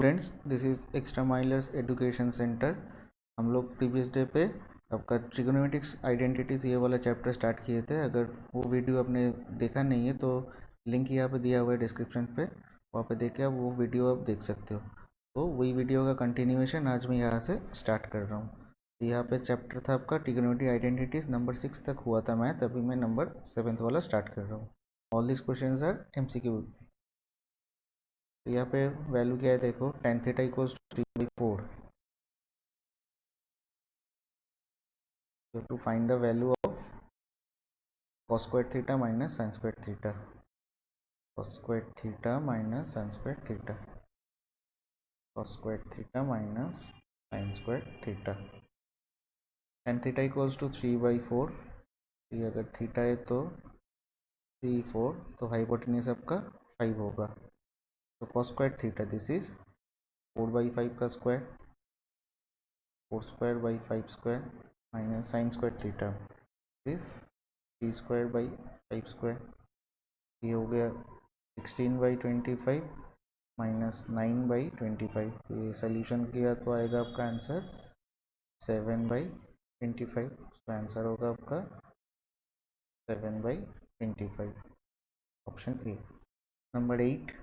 Students, this is extra milers education centre. हम लोग previous day पे आपका ट्रिगोनोमेट्रिक्स आइडेंटिटीज़ ये वाला चैप्टर स्टार्ट किए थे। अगर वो वीडियो आपने देखा नहीं है तो लिंक यहाँ पे दिया हुआ है डिस्क्रिप्शन पे, वहाँ पे देख के आप वो वीडियो आप देख सकते हो। तो वही वीडियो का कंटिन्यूएशन आज मैं यहाँ से स्टार्ट कर रहा हूँ। तो यहाँ पे चैप्टर था आपका ट्रिगोनोमेट्री आइडेंटिटीज़, नंबर 6 तक हुआ था मैथ, अभी मैं नंबर 7 वाला स्टार्ट कर रहा हूँ। All this questions are MCQ। तो यहाँ पे वैल्यू क्या है देखो, tan theta equals to 3/4। To find the value of cos squared theta minus sin squared theta, cos squared theta minus sin squared theta, cos squared theta minus sin squared theta. tan theta equals to 3/4। ये अगर theta है तो 3 4, तो hypotenuse आपका 5 होगा। तो cos squared theta this is 4/5 का square, 4 square by 5 square minus sin squared theta this 3 square by 5 square. ये हो गया 16/25 माइनस 9/25। तो ये सोल्यूशन किया तो आएगा आपका आंसर 7/25। तो आंसर होगा आपका 7/25, ऑप्शन ए। नंबर 8,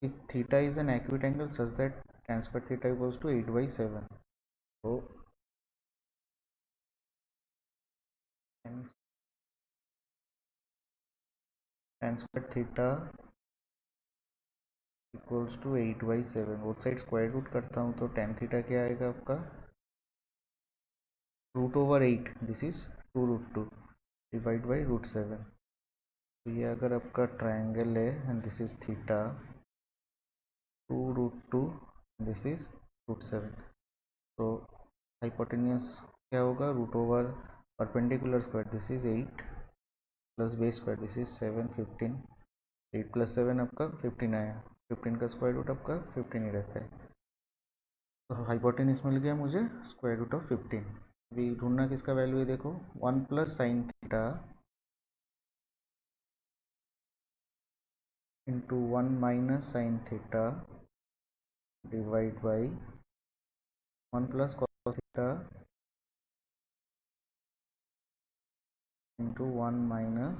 if theta is an acute angle such that tan squared theta equals to 8/7। तो tan squared theta equals to 8/7, both side square root करता हूँ तो tan थीटा क्या आएगा आपका √8, दिस इज 2√2 डिवाइड बाई √7। तो ये अगर आपका ट्रायंगल है and this is theta, 2√2 this is √7। तो हाइपोटेन्यूज क्या होगा, √perpendicular square this is 8 plus base square this is 7 15। 8 + 7 आपका 15 आया, 15 का स्क्वायर रूट आपका 15 ही रहता है। तो हाइपोटेन्यूज मिल गया मुझे √15। अभी ढूंढना किसका वैल्यू है देखो, 1 + sin theta into 1 - sin theta divide by 1 + cos theta into 1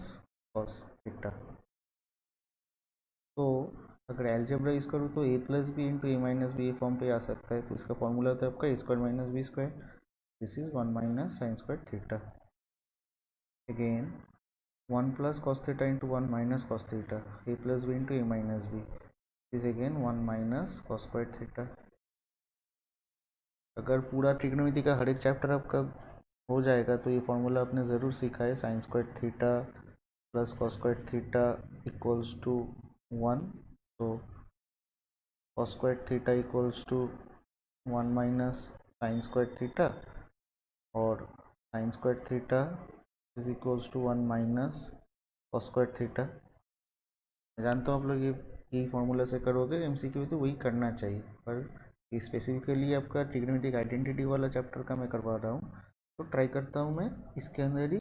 - cos theta. तो अगर एल्जेब्राइज करूँ तो a + b into a - b form पे आ सकता है। तो इसका फॉर्मूला होता है आपका a² - b², this is 1 - sin squared theta. Again 1 + cos theta into 1 - cos theta, a + b into a - b is again 1 - cos squared theta. अगर पूरा ट्रिग्नोमेट्री का हर एक चैप्टर आपका हो जाएगा तो ये फॉर्मूला आपने ज़रूर सीखा है, sin squared theta plus cos squared theta equals to 1। तो cos squared theta equals to 1 - sin squared theta, और sin squared theta is equals to 1 - cos squared theta. जानता हूँ आप लोग यही फॉर्मूला से करोगे MCQ, तो वही करना चाहिए, पर स्पेसिफिकली आपका ट्रिग्नोमेट्रिक आइडेंटिटी वाला चैप्टर का मैं करवा रहा हूँ। तो ट्राई करता हूँ मैं इसके अंदर ही,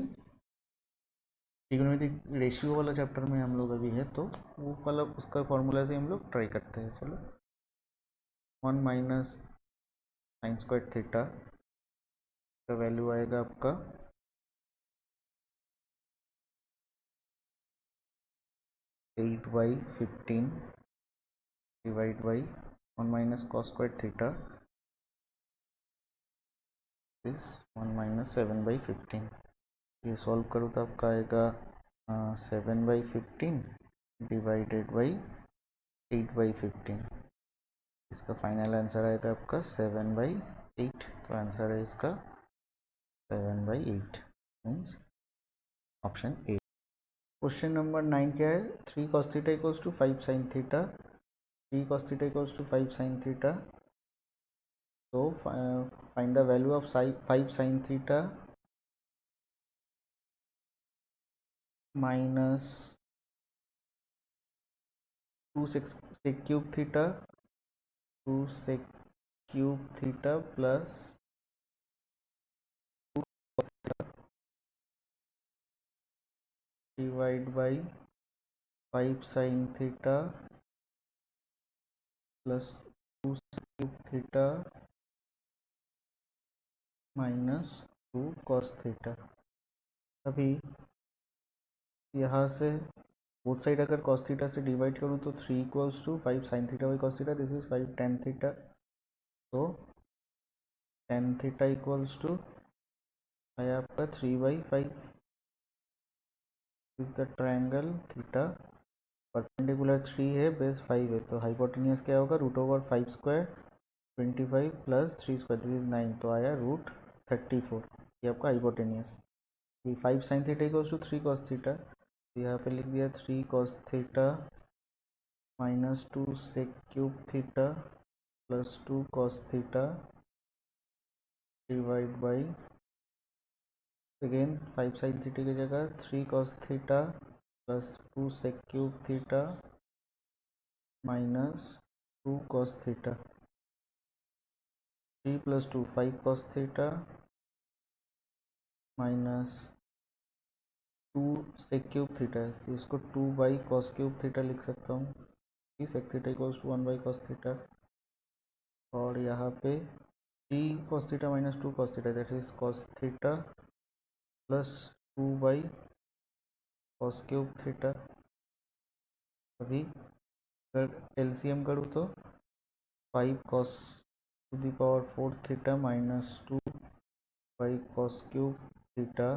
ट्रिग्नोमेट्रिक रेशियो वाला चैप्टर में हम लोग अभी है, तो वो वाला उसका फॉर्मूला से हम लोग ट्राई करते हैं। चलो 1 - sin squared थीटा का वैल्यू आएगा आपका 8/15 divide by 1 - cos squared theta is 1 - 7/15। ये सॉल्व करो तो आपका आएगा 7/15 डिवाइडेड बाई 8/15। इसका फाइनल आंसर आएगा आपका 7/8। तो आंसर है इसका 7/8, means option A. Question number 9 क्या है, 3 cos theta equals to 5 sin theta, 3 cos theta equals to 5 sin theta. तो find the value of 5 sin theta minus 2 sec cube theta, 2 sec cube theta plus divide by 5 sin theta plus 2 cube theta minus 2 cos theta. अभी यहाँ से both side अगर cos theta से divide करूँ तो 3 equals to 5 sin theta by cos theta, this is 5 tan theta. तो tan theta equals to आया आपका 3/5 is the triangle theta. Perpendicular 3 है, बेस 5 है, तो हाइपोटेनियस क्या होगा, √5² 25 प्लस 3² दिस इज 9, तो आया √34, ये आपका hypotenuse. 5 sin theta equals to 3 cos theta, तो यहाँ पे लिख दिया 3 cos theta minus 2 sec cube theta plus 2 cos theta divide by again 5 sin theta की जगह 3 cos theta plus 2 sec cube theta minus 2 cos theta, 3 plus 2 5 cos theta minus 2 sec cube theta, तो इसको 2/cos cube theta लिख सकता हूँ, sec theta equals to 1/cos theta. और यहाँ पे 3 cos theta minus 2 cos theta, that is cos theta plus 2/cos cube theta. अभी अगर एलसीएम करूँ तो 5 cos to the power 4 theta minus 2/cos cube theta,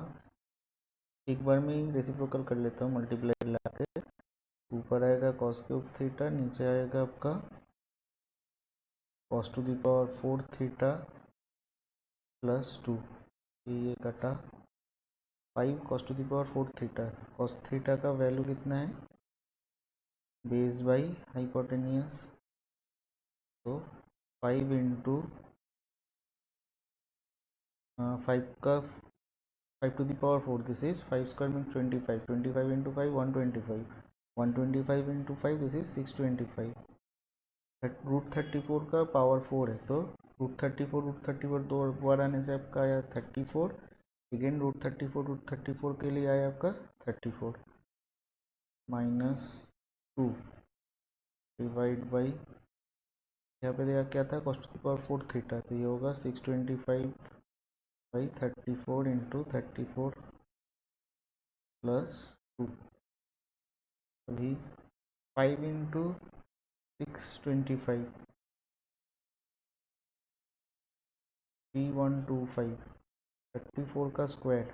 एक बार में ही रेसिप्रोकल कर लेता हूँ, मल्टीप्लाई ला के ऊपर आएगा cos क्यूब थीटा, नीचे आएगा आपका cos to the power 4 theta plus 2, ये कटा 5 cos to the power 4 theta, cos theta का वैल्यू कितना है, बेस बाई हाइपोटेनियस, तो 5 इंटू 5 का 5 to the power 4, this is 5² means 25, 25 into 5 125, 125 into 5 this is 625, √34 का पावर 4 है, तो √34 दो बार आने से आपका आया 34, अगेन √34 के लिए आया आपका 34 माइनस 2 डिवाइड बाई, यहाँ पे देखा क्या था, cos to the power 4 theta, तो ये होगा 625/34 इंटू 34 प्लस 2। अभी 5 इंटू 625 3125, 34 का स्क्वायर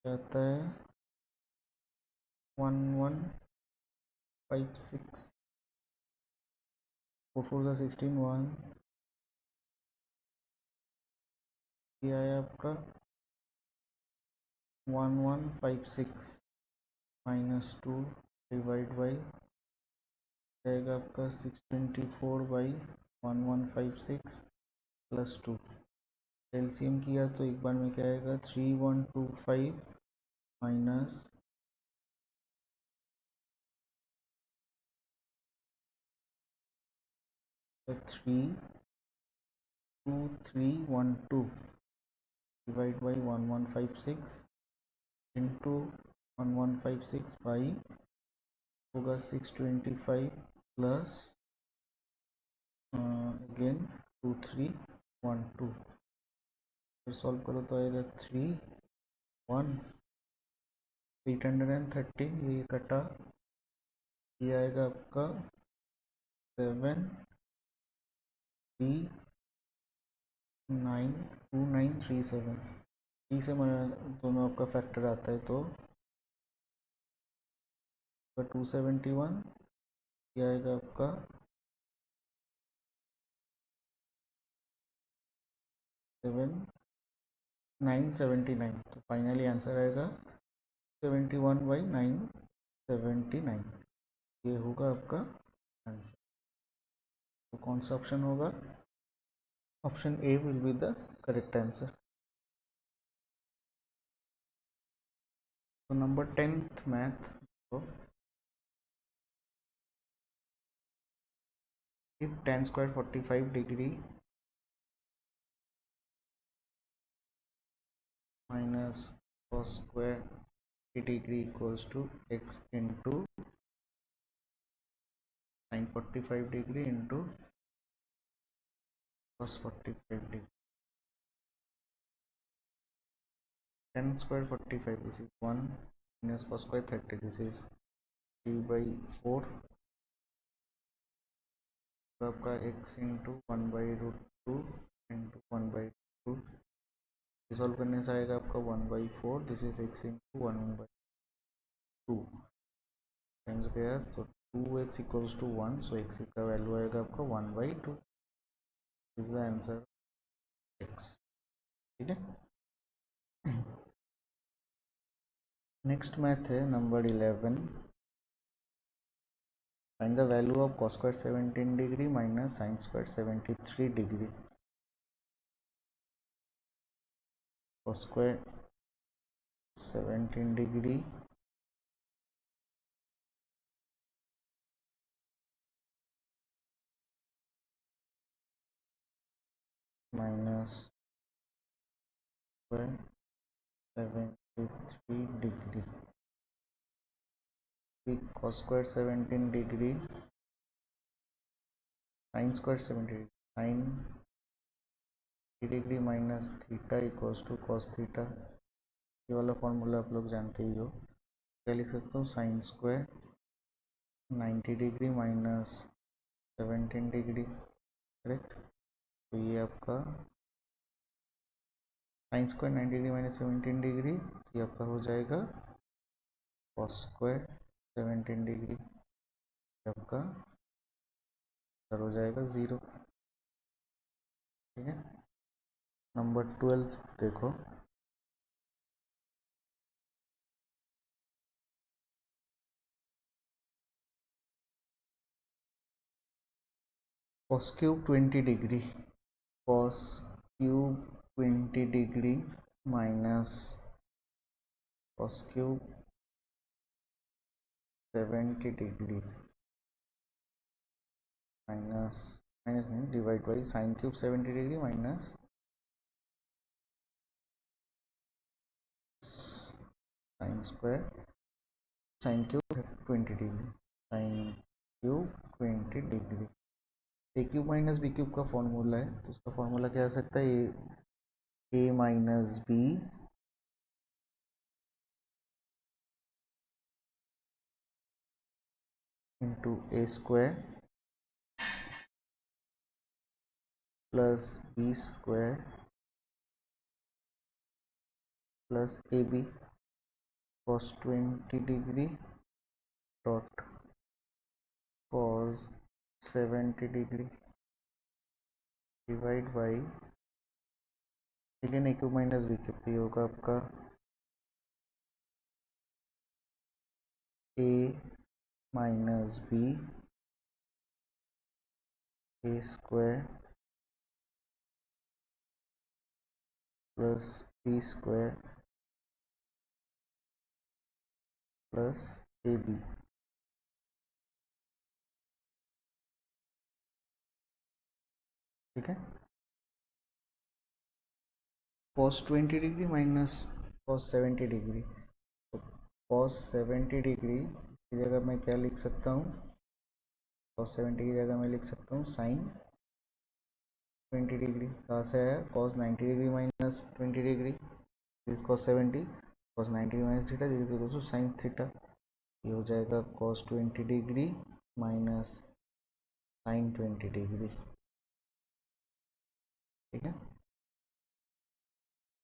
आता है 1156, 4 4 16 1, ये आया आपका 1156 माइनस 2 डिवाइड बाई जाएगा आपका 624/1156 प्लस 2, एलसीएम किया तो एक बार में क्या आएगा 3125 minus 32312 divide by 1156 into 1156 by होगा 625 प्लस अगेन 2312, फिर सॉल्व करो तो आएगा 813, ये कटा, ये आएगा आपका 7392937, 3 से दोनों आपका फैक्टर आता है तो 271, ये आएगा आपका 979, तो फाइनली आंसर आएगा 71/979, ये होगा आपका आंसर। तो कौन सा ऑप्शन होगा, option A will be the correct answer. तो नंबर 10th मैथ, तो if tan square 45 degree minus cos square degree equals to x into sin 45 degree into cos 45 degree. Tan square 45, this is 1 minus cos square 30, this is 3 by 4. तो आपका x into 1/√2 into 1/2 resolve करने से आएगा आपका 1/4. This is x into 1/2 times गया तो 2x equals to 1. So x का value आएगा आपका 1/2. Is the answer x. ठीक है. नेक्स्ट मैथ है number 11. Find the value of cos square 17 degree minus sin square 73 degree. cos square 17 degree minus square 73 degree. cos square 17 degree sin square 70 degree. sin degree minus theta equals to cos theta. ये वाला formula आप लोग जानते ही हो. क्या लिख सकता हूँ, sin square 90 degree minus 17 degree. Correct. तो ये आपका sin square 90 degree minus 17 degree, ये आपका हो जाएगा cos स्क्वायर 17 डिग्री. आपका सर हो जाएगा 0. ठीक है. नंबर 12 देखो. cos cube 20 degree. cos cube 20 degree minus cos cube 70 degree minus minus नहीं divide by sin cube 70 degree minus sin square sin cube 20 degree. sin cube 20 degree. A cube minus B cube का formula है, तो उसका formula क्या आ सकता है, A minus B into A square plus B square plus A B cos 20 degree dot cos 70 degree divide by again A cube minus B cube. तो ये होगा आपका A minus B A square plus B square plus A B. ठीक है. cos 20 degree minus cos 70 degree. तो cos 70 degree की जगह मैं क्या लिख सकता हूँ, cos 70 की जगह मैं लिख सकता हूँ sin 20 डिग्री. कहाँ से आया, cos 90 degree minus 20 degree this cos 70 cos 90 minus theta this equal to sin theta. ये हो जाएगा cos 20 degree minus sin 20 degree. ठीक है.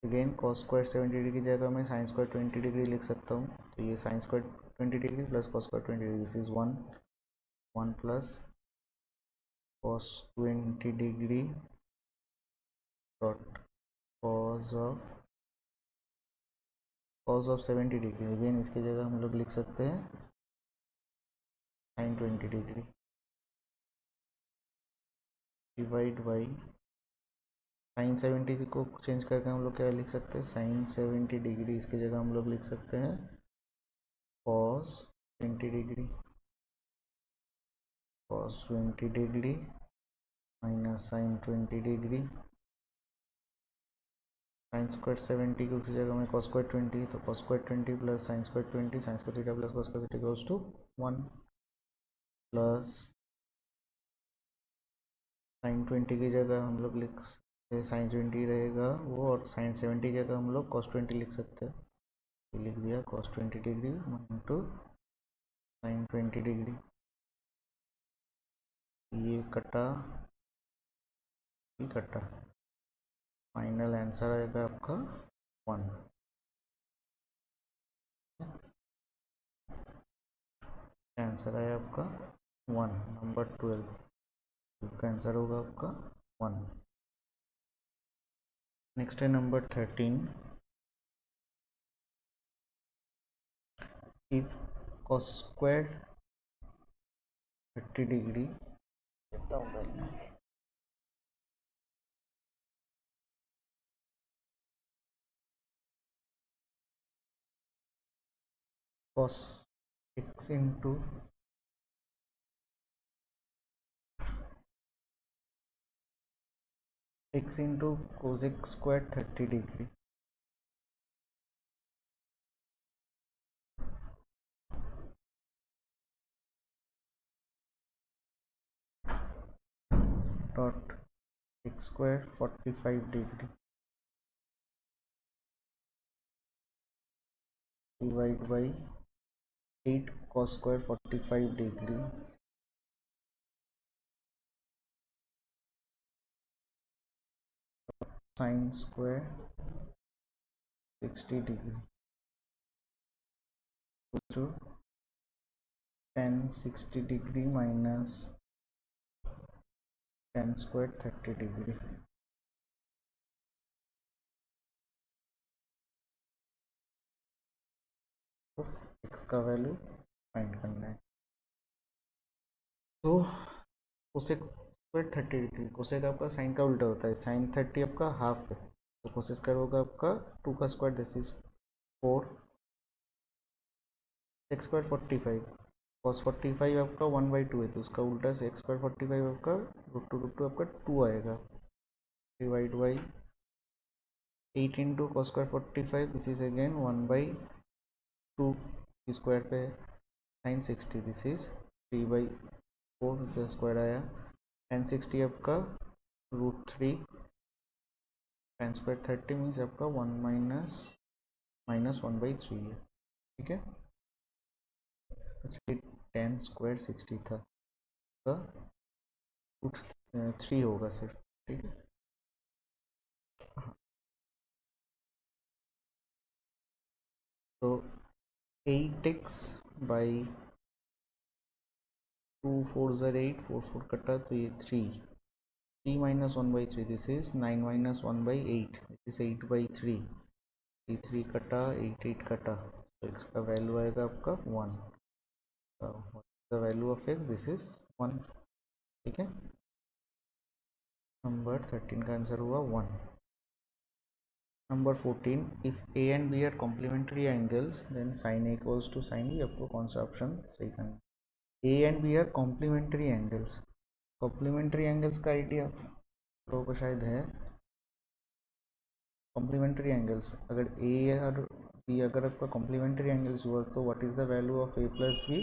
अगेन cos स्क्वायर 70 डिग्री की जगह मैं sin स्क्वायर 20 डिग्री लिख सकता हूँ. तो ये sin square 20 degree plus cos square 20 degree this is 1 plus cos 20 degree dot cos of 70 degree. Again इसकी जगह हम लोग लिख सकते हैं sin 20 degree divide by sin 70 को चेंज करके हम लोग क्या लिख सकते हैं, sin 70 डिग्री इसकी जगह हम लोग लिख सकते हैं cos 20 degree. cos 20 degree minus sin 20 degree sine square 70 की उसी जगह में कॉस स्क्वायर 20, तो cos square 20 plus sine square 20 sine square theta plus cos square theta equals to 1 plus sine 20 की जगह हम लोग लिख सकते हैं साइन 20 रहेगा वो, और साइन 70 की जगह हम लोग कॉस 20 लिख सकते हैं, तो लिख दिया cos 20 degree into sine 20 degree. ये कटा, ये कटा, फाइनल आंसर आएगा आपका 1। आंसर आया आपका 1, नंबर 12 का आंसर होगा आपका 1। नेक्स्ट है number 13। If cos square 30 degree, देता हूँ पहले, cos x इंटू x इंटू cosec square 30 degree dot x square 45 degree divide by 8 cos square 45 degree sine square 60 degree to tan 60 degree minus tan square 30 degree. तो x का value find करना है। तो कोसेक स्क्वायर 30 डिग्री, कोसेक आपका sine का उल्टा होता है, साइन 30 आपका हाफ है, तो कोसेक स्क्वायर होगा आपका 2 का square, this is 4 x square 45 cos 45 आपका 1/2 है, तो उसका उल्टा से एक्स स्क्वायर 45 आपका √2 आपका 2 आएगा, divide by 8 into cos square 45, this is again 1/2 square पे साइन 60, दिस इज 3/4 जो स्क्वायर आया, tan 60 आपका √3 tan स्क्वायर 30 मीन्स आपका 1 माइनस 1/3 है, ठीक है। अच्छा, tan स्क्वायर 60 था, का रूट 3 होगा सिर्फ, ठीक है। तो 8x बाई 2 4 ज़र 8, 4 4 कटा, तो ये 3 minus 1/3, this is 9 minus 1/8, this is 8/3, 3 कटा 8 कटा, तो x का वैल्यू आएगा आपका 1, the value of x, this is 1, ठीक है। नंबर 13 का आंसर हुआ 1। Number 14, if a and b are complementary angles then sin a equals to sin b, आपको कौन सा ऑप्शन सही करना है। A and B are complementary angles, complementary angles का आइडिया लोगों को शायद है। कॉम्प्लीमेंट्री एंगल्स, अगर ए और बी अगर आपका कॉम्प्लीमेंट्री एंगल्स हुआ, तो what is the value of A plus B,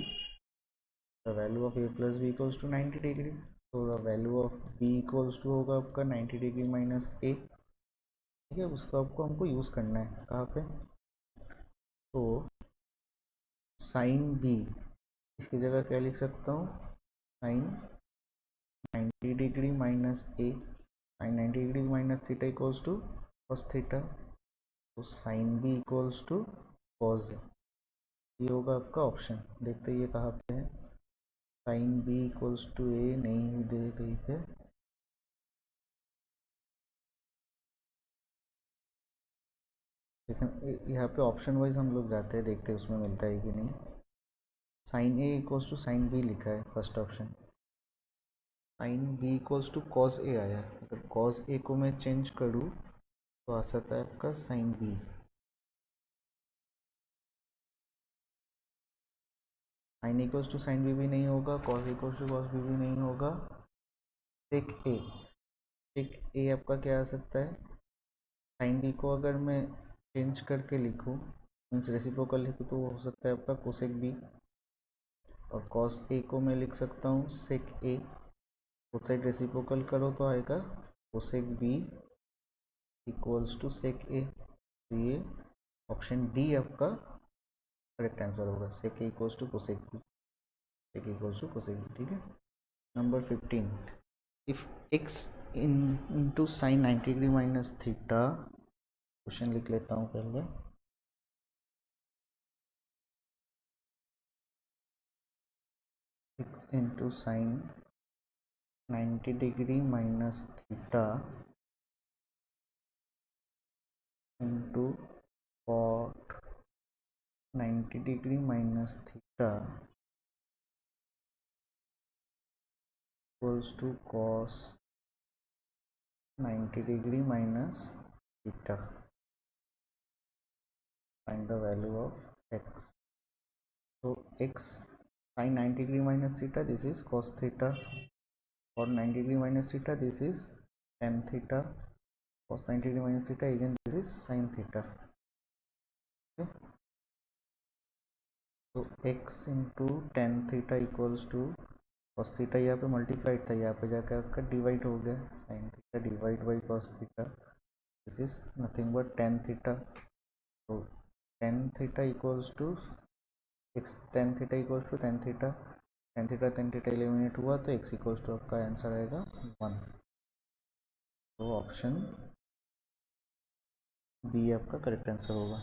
the value of A plus B equals to 90 degree, तो the value of B equals to होगा आपका 90 डिग्री माइनस ए, ठीक है। उसका आपको हमको यूज़ करना है कहाँ पे, तो साइन बी, इसकी जगह क्या लिख सकता हूँ, sine 90 degree minus A, sine 90 degree minus theta equals to cos theta, तो sine B equals to cos, ये होगा आपका ऑप्शन। देखते ये कहाँ पे है, sine B equals to A नहीं दे कहीं पे, लेकिन यहाँ पे ऑप्शन वाइज हम लोग जाते हैं, देखते हैं उसमें मिलता है कि नहीं। Sine A equals to sine B लिखा है first option, sine B equals to cos A आया, अगर कॉस ए को मैं चेंज करूँ तो आ सकता है आपका sine B, sine equals to sine B भी नहीं होगा, cos equals to cos B भी नहीं होगा, सेक ए, सेक ए आपका क्या आ सकता है, साइन बी को अगर मैं चेंज करके लिखूँ, मीन्स रेसिप्रोकल लिखूँ, तो वो हो सकता है आपका कोसेक बी, और कॉस ए को मैं लिख सकता हूँ सेक ए। उस साइड रेसिप्रोकल करो तो आएगा cosec B equals to sec A. तो ये ऑप्शन डी आपका करेक्ट आंसर होगा, sec A equals to cosec B, sec equals to cosec B. ठीक है। Number 15, if X into sine 90 degree minus theta, question लिख लेता हूँ पहले। X into sine 90 degree minus theta into cot 90 degree minus theta equals to cos 90 degree minus theta. Find the value of x. तो x sin 90 degree minus theta, this is cos theta, or 90 degree minus theta, this is tan theta, cos 90 degree minus theta, again this is sin theta. Okay, so x into tan theta equals to cos theta, यहाँ पे multiplied था, यहाँ पे जाकर आपका divide हो गया, sin theta divide by cos theta, this is nothing but tan theta. so tan theta equals to x, tan theta equals to tan theta, tan theta eliminate हुआ तो x इक्वल्स टू आपका answer आएगा 1। तो option B आपका correct answer होगा।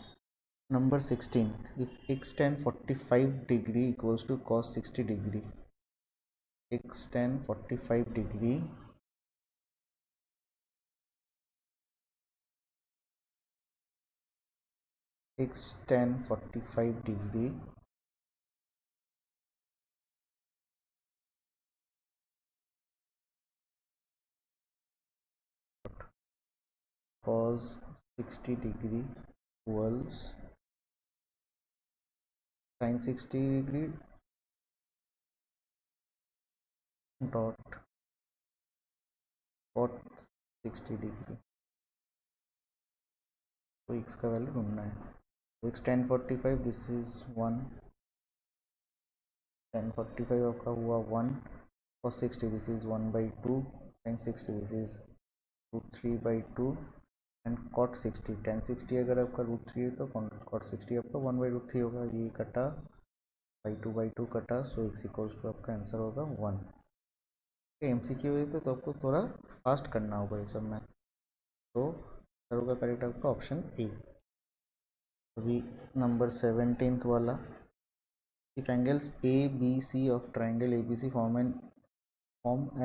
Number 16, if x tan 45 degree equals to cos 60 degree, x tan 45 degree x tan 45 degree cos 60 degree equals sin 60 degree dot cot 60 degree. तो x का value ढूंढना है। तो x tan 45, this is 1, tan 45 आपका हुआ 1, cos 60 this is 1/2, sin 60 this is √3/2, and cot 60, tan 60 अगर आपका √3 है तो cot 60 आपका 1/√3 होगा, ये कटा बाई टू कटा, सो x इक्वल्स टू आपका आंसर होगा 1। MCQ है तो आपको थोड़ा फास्ट करना होगा ये सब मैथ। तो आंसर होगा करेक्ट आपका ऑप्शन ए। अभी नंबर 17 वाला, if angles ABC of triangle ABC form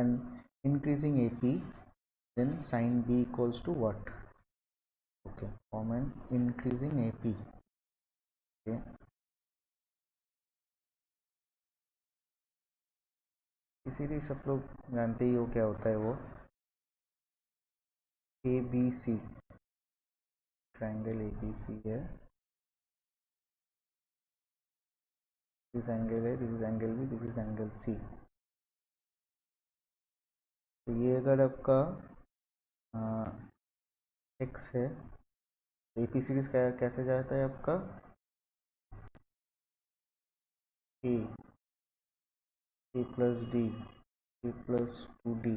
an increasing AP, then sin B equals to what? Okay, form an increasing AP. Okay, इसीलिए सब लोग जानते ही हो क्या होता है वो। ABC, ट्रायंगल ABC है, दिस एंगल है, this is angle B, this is angle C। तो ये अगर आपका x है, AP सीरीज कैसे जाता है आपका a plus D, a plus 2d,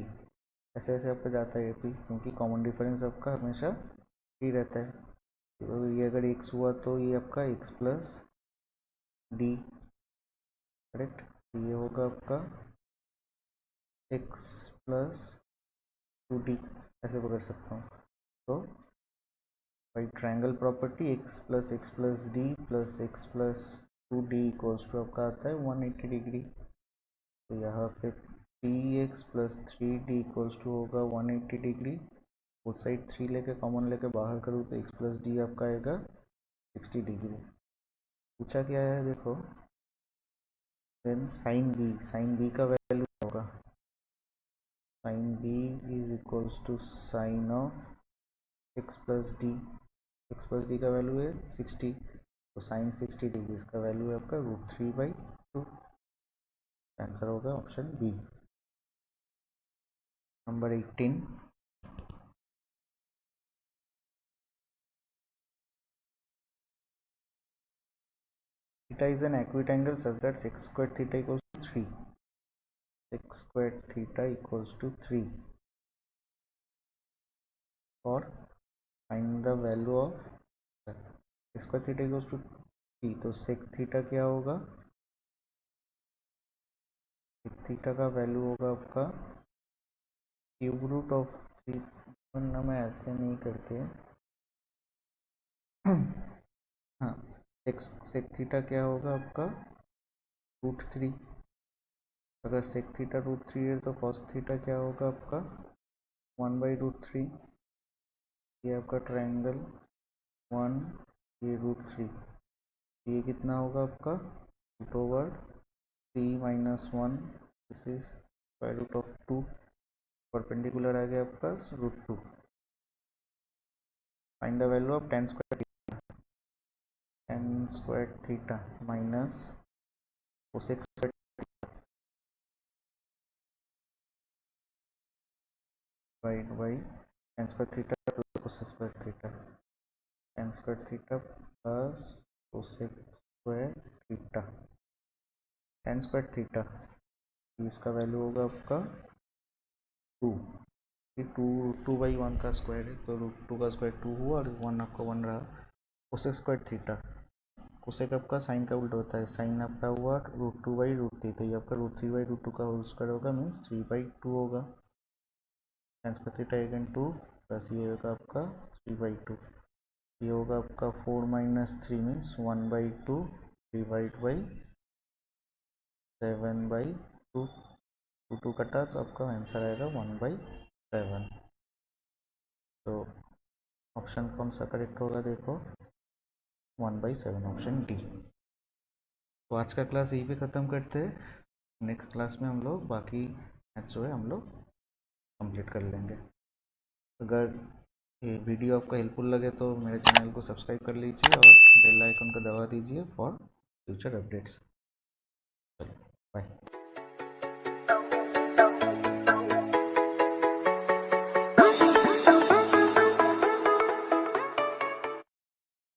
ऐसे ऐसे आपका जाता है AP, क्योंकि कॉमन डिफरेंस आपका हमेशा ही रहता है। तो ये अगर x हुआ तो ये आपका x प्लस डी, करेक्ट। तो ये होगा आपका x प्लस 2d, ऐसे पकड़ सकता हूँ। तो by triangle property x plus D plus x plus 2d equals to आपका आता है 180 डिग्री। तो यहाँ पे 3x plus 3d equals to होगा 180 डिग्री। उस साइड 3 लेके कॉमन लेके बाहर करूँ तो x प्लस डी आपका आएगा 60 डिग्री। पूछा क्या है देखो, देन साइन बी का वैल्यू होगा, sine B is equals to sine of x plus D, x plus D का वैल्यू है 60, तो साइन 60 डिग्री इसका वैल्यू है आपका √3/2। आंसर होगा option B. Number 18, theta is an acute angle such that sec squared theta equals to 3. Sec squared theta equals to 3. Or find the value of sec squared theta equals to 3. तो sec theta क्या होगा? sec theta का value होगा आपका cube root of 3. वरना मैं ऐसे नहीं करके हाँ, sec theta क्या होगा आपका √3. अगर sec theta √3 है तो cos theta क्या होगा आपका 1/√3. ये आपका ट्रायंगल 1 ये √3. ये कितना होगा आपका √3 - 1. This is square root of 2. Perpendicular आ गया आपका √2. Find the value of tan squared theta माइनस cosec squared divided by tan squared theta plus cosec squared theta. tan squared theta plus cosec squared theta. tan squared theta इसका value होगा आपका 2. ये 2/1 का square है तो √2 का स्क्वायर 2 हुआ और 1 आपका 1 रहा. कोसेक स्क्वायर थीटा, कोसेक आपका साइन का उल्टा होता है. साइन आपका हुआ √2/√3 तो ये आपका √3/√2 का होल स्क्वायर होगा मीन्स 3/2 होगा. tan square theta again 2 plus ये होगा आपका 3/2. ये होगा आपका 4 - 3 मीन्स 1/2 डिवाइड बाई 7/2. 2 कटा तो आपका आंसर आएगा 1/7. तो ऑप्शन कौन सा करेक्ट होगा देखो 1/7 ऑप्शन डी. तो आज का क्लास यहीं पे ख़त्म करते हैं. नेक्स्ट क्लास में हम लोग बाकी मैथ्स जो है हम लोग कंप्लीट कर लेंगे. अगर ये वीडियो आपको हेल्पफुल लगे तो मेरे चैनल को सब्सक्राइब कर लीजिए और बेल आइकन को दबा दीजिए फॉर फ्यूचर अपडेट्स. चलो बाय.